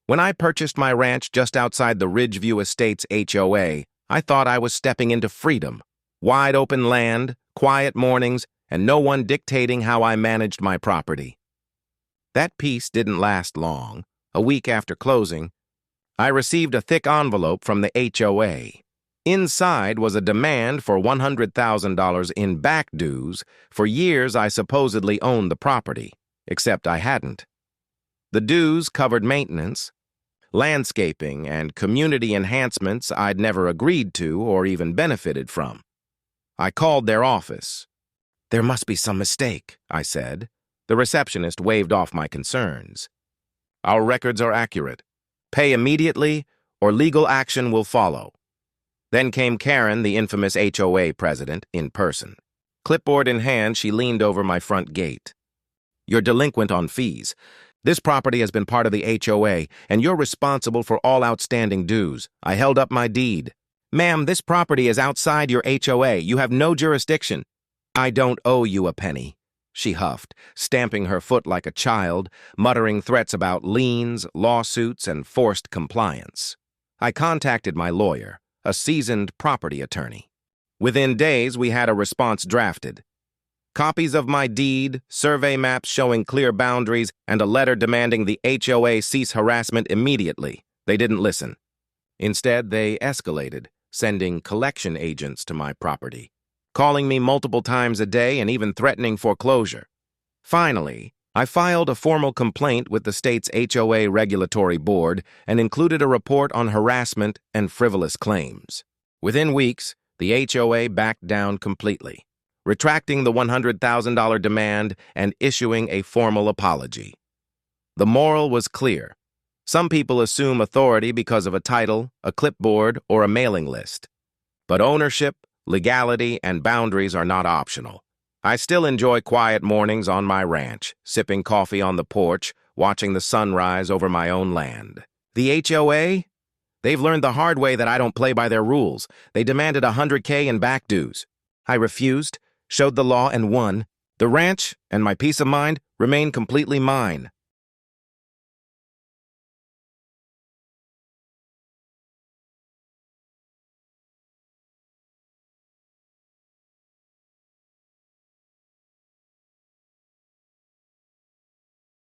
When I purchased my ranch just outside the Ridgeview Estates HOA, I thought I was stepping into freedom. Wide open land, quiet mornings, and no one dictating how I managed my property. That peace didn't last long. A week after closing, I received a thick envelope from the HOA. Inside was a demand for $100,000 in back dues for years I supposedly owned the property, except I hadn't. The dues covered maintenance, landscaping, and community enhancements I'd never agreed to or even benefited from. I called their office. "There must be some mistake," I said. The receptionist waved off my concerns. "Our records are accurate. Pay immediately or legal action will follow." Then came Karen, the infamous HOA president, in person. Clipboard in hand, she leaned over my front gate. "You're delinquent on fees. This property has been part of the HOA, and you're responsible for all outstanding dues." I held up my deed. "Ma'am, this property is outside your HOA. You have no jurisdiction." "I don't owe you a penny," she huffed, stamping her foot like a child, muttering threats about liens, lawsuits, and forced compliance. I contacted my lawyer, a seasoned property attorney. Within days, we had a response drafted. Copies of my deed, survey maps showing clear boundaries, and a letter demanding the HOA cease harassment immediately. They didn't listen. Instead, they escalated, sending collection agents to my property, calling me multiple times a day and even threatening foreclosure. Finally, I filed a formal complaint with the state's HOA regulatory board and included a report on harassment and frivolous claims. Within weeks, the HOA backed down completely, retracting the $100,000 demand and issuing a formal apology. The moral was clear. Some people assume authority because of a title, a clipboard, or a mailing list. But ownership, legality, and boundaries are not optional. I still enjoy quiet mornings on my ranch, sipping coffee on the porch, watching the sunrise over my own land. The HOA? They've learned the hard way that I don't play by their rules. They demanded $100K in back dues. I refused, showed the law, and won. The ranch and my peace of mind remain completely mine.